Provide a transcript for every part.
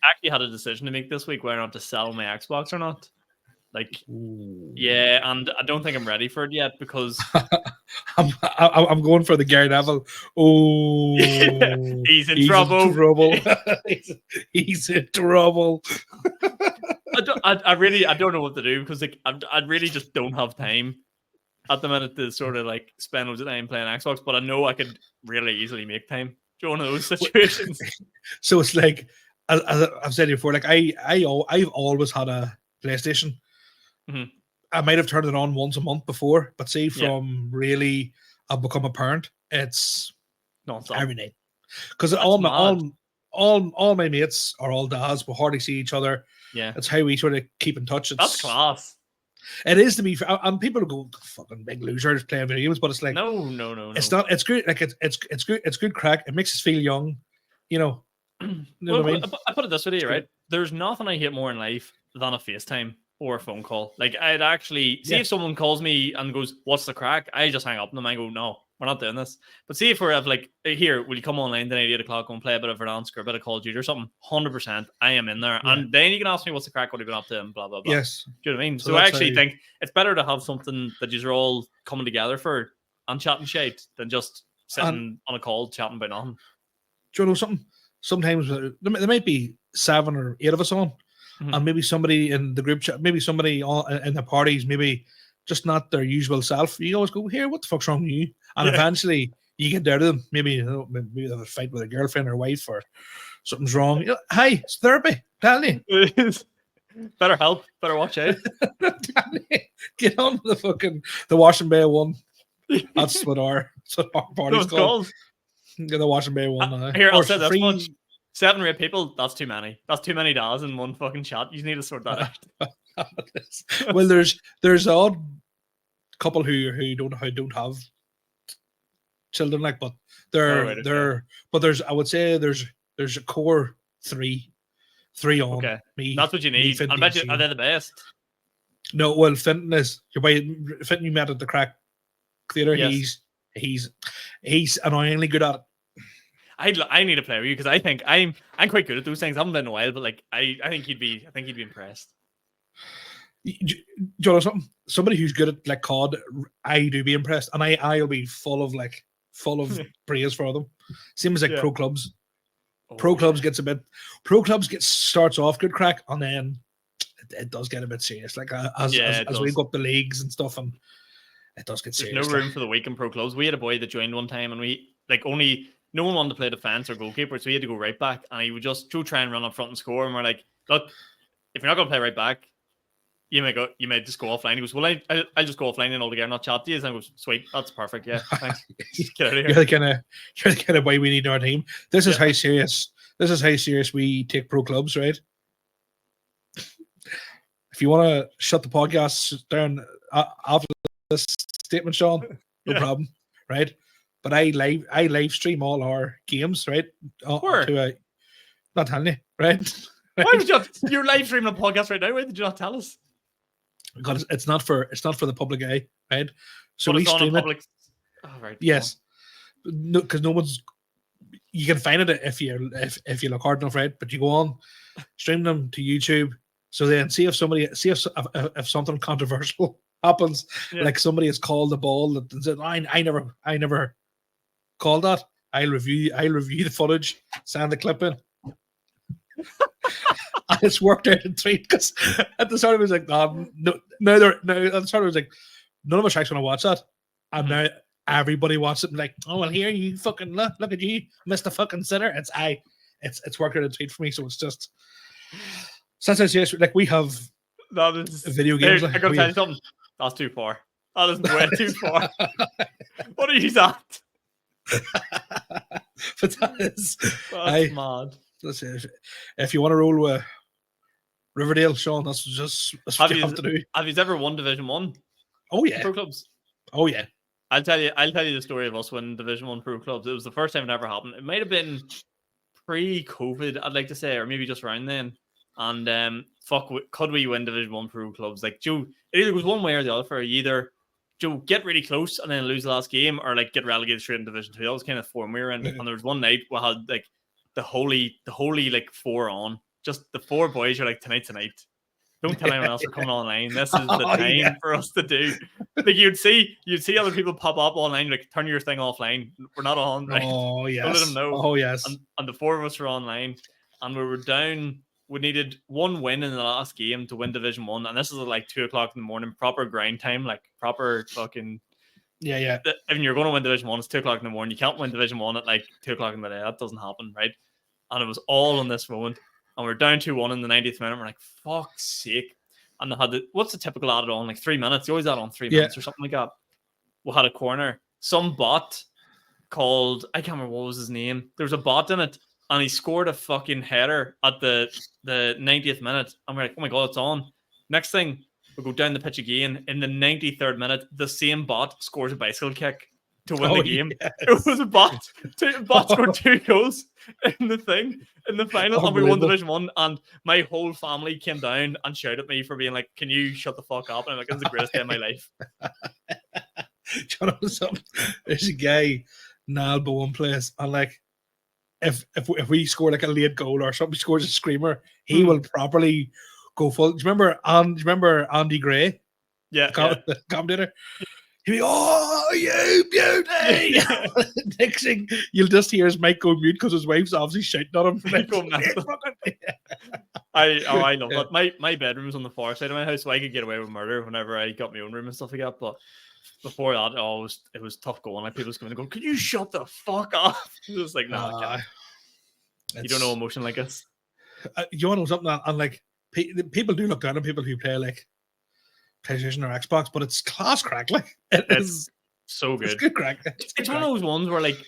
actually had a decision to make this week whether or not to sell my Xbox or not. Like, Ooh. yeah, and I don't think I'm ready for it yet because I'm going for the Gary Neville. Oh, he's in he's trouble. in trouble. He's in trouble. I don't know what to do because like I really just don't have time at the minute to sort of like spend loads of time playing Xbox, but I know I could really easily make time. Do you know one of those situations? So it's like I've said it before. Like I've always had a PlayStation. Mhm. I might have turned it on once a month before, but see, Yeah. from really I've become a parent, it's Non-stop. every night. Because That's all mad. my mates are all dads. We hardly see each other. Yeah, It's how we sort of keep in touch. that's class. It is to be fair. And people go fucking big losers playing video games, but it's like No. it's not. It's good. Like it's good. It's good crack. It makes us feel young. You know. You know Well, what I mean? I put it this way to you, It's right? good. There's nothing I hate more in life than a FaceTime or a phone call. Like, I'd actually see Yeah. if someone calls me and goes, "What's the crack?" I just hang up on them. I go, "No, we're not doing this." But see if we're like, "Here, will you come online tonight at 8 o'clock and play a bit of Verdansk or a bit of Call of Duty or something?" 100%, I am in there. Yeah. And then you can ask me, "What's the crack? What have you been up to?" And blah blah blah. Yes. Do you know what I mean? So So I that's actually how- think it's better to have something that you're all coming together for and chatting shit than just sitting on a call chatting about nothing. Do you know something? Sometimes there might be 7 or 8 of us on, Mhm. and maybe somebody in the group chat, maybe somebody in the parties, maybe just not their usual self. You always go, "Here, what the fuck's wrong with you?" And Yeah. eventually you get down to them. Maybe maybe they have a fight with a girlfriend or wife, or something's wrong. You know, "Hi, it's therapy. Tell me, Better help. Better watch out. get on to the Washing Bay one." That's what our party's Those called. calls. Get the Washing Bay one now. Here, I'll Or say this free- much. 7 or 8 people, that's too many. That's too many dollars in one fucking chat. You need to sort that out. Well, there's an odd couple who don't have children, like, but Oh, right, okay. but there's, I would say there's a core three on Okay. me. That's what you me, need. Finty, I bet you, and are Shane. they the best? No, well, Fenton is Fenton. You met at the Crack Theatre. Yes. He's annoyingly good at it. I need to play with you because I think I'm quite good at those things. I haven't been in a while, but like I think he'd be impressed. Do you know something? Somebody who's good at like COD, I do be impressed, and I'll be full of praise for them. Same as like Yeah. pro clubs. Oh, Pro clubs yeah. starts off good crack, and then it does get a bit serious. Like as we does. go up the leagues and stuff, and it does get There's serious. no room for the weak in pro clubs. We had a boy that joined one time, and we like only no one wanted to play defense or goalkeeper, so he had to go right back, and he would just try and run up front and score. And we're like, look, if you're not going to play right back, you may just go offline. He goes, well, I'll just go offline and altogether, not chat to you. And I goes, sweet, that's perfect. Yeah, thanks. Just get out of here. You're the kind of boy we need in our team. This is how serious. This is how serious we take pro clubs, right? If you want to shut the podcast down after this statement, Sean, no problem, right? But I live stream all our games, right? Where? Not telling you, right? Why would you're live streaming a podcast right now? Why did you not tell us? Because it's not for the public eye, right? So But we it's on stream a it. public. Oh, right. Yes, because no one's. You can find it if you look hard enough, right? But you go on, stream them to YouTube. So then see if something controversial happens, like somebody has called the ball that said, I never called that. I'll review the footage, send the clip in. And it's worked out in 3 because at the start it was like, no. At the start it was like, none of us actually want to watch that, and now everybody wants it. And like, oh well, here you fucking look at you, Mr. Fucking Sinner. It's worked out in 3 for me, so it's just. Since I say like we have video games. I gotta tell you something. That's too far. That is way too far. What are you at? But that's mad. If you want to roll with Riverdale, Sean, that's what you have to do. Have you ever won Division 1? Oh yeah. Pro clubs. Oh yeah. I'll tell you the story of us winning Division 1 pro clubs. It was the first time it ever happened. It might have been pre-COVID, I'd like to say, or maybe just around then. And could we win Division 1 pro clubs? Like, Joe, it either goes one way or the other. For you either Joe get really close and then lose the last game, or like get relegated straight in Division 2. That was kind of form we were in. And there was one night we had like the holy like 4 on, just the 4 boys are like, tonight's the night. Don't tell anyone else we're coming online. This is the Oh, time yeah. for us to do. Like you'd see other people pop up online, like turn your thing offline. We're not on, right? Oh yes. Don't let them know. Oh yes. And the 4 of us were online, and we were down. We needed 1 win in the last game to win Division 1, and this is at like 2:00 in the morning, proper grind time, like proper fucking. Yeah. If you're going to win Division 1, it's 2:00 in the morning. You can't win Division 1 at like 2:00 in the day. That doesn't happen, right? And it was all on this moment. And we're down 2-1 in the 90th minute. We're like, fuck's sake. And they had what's the typical added on? Like 3 minutes. You always add on 3 minutes or something like that. We had a corner. Some bot called, I can't remember what was his name. There was a bot in it, and he scored a fucking header at the 90th minute. And we're like, oh my God, it's on. Next thing, we go down the pitch again. In the 93rd minute, the same bot scores a bicycle kick to win the game. Yes. It was a bot. Bot scored 2 goals in the final, and we won Division 1. And my whole family came down and shouted at me for being like, "Can you shut the fuck up?" And I'm like, "This is the greatest day of my life." Do you know something? There's a guy, Niall Bowen plays, and like, if we score like a late goal or somebody scores a screamer, he will properly go full. Do you remember Andy Gray? Yeah, The commentator. He'll be, "Oh, you beauty!" Next thing, you'll just hear his mic go mute because his wife's obviously shouting at him. I love that. My bedroom's on the far side of my house, so I could get away with murder whenever I got my own room and stuff like that. But before that, it was tough going. Like people was coming and going, "Could you shut the fuck up?" It was like, "No, you don't know emotion like us." You want to know something? And like people do look down on people who play like PlayStation or Xbox, but it's class crack. Like it's so good. It's good crack. It's one of those ones where like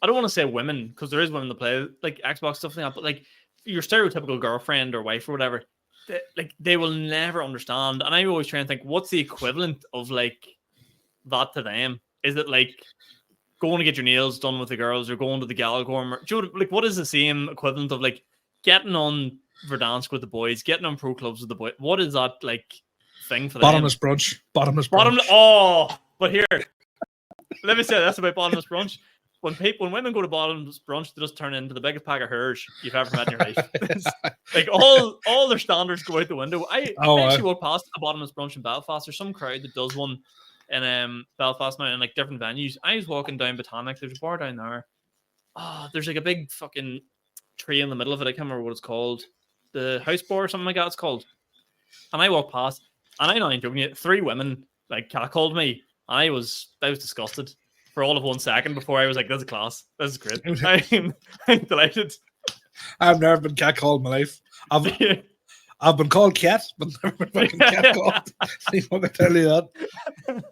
I don't want to say women because there is women that play like Xbox stuff like that, but like your stereotypical girlfriend or wife or whatever, they will never understand. And I always try and think, what's the equivalent of like that to them? Is it like going to get your nails done with the girls or going to the Galgorm? Or, do you know, like what is the same equivalent of like getting on Verdansk with the boys, getting on pro clubs with the boys? What is that like thing for them? Bottomless brunch. Oh, but here, let me say that's about bottomless brunch. When women go to bottomless brunch, they just turn into the biggest pack of hers you've ever met in your life. Like all their standards go out the window. I actually walked past a bottomless brunch in Belfast. There's some crowd that does one in Belfast now in like different venues. I was walking down Botanic. There's a bar down there. There's like a big fucking tree in the middle of it. I can't remember what it's called. The house bar or something like that it's called. And I walked past, and I'm not even joking you, 3 women like catcalled me. I was disgusted for all of 1 second before I was like, "This is class. This is great." I'm delighted. I've never been catcalled in my life. I've been called cat, but never been fucking catcalled. I can tell you that.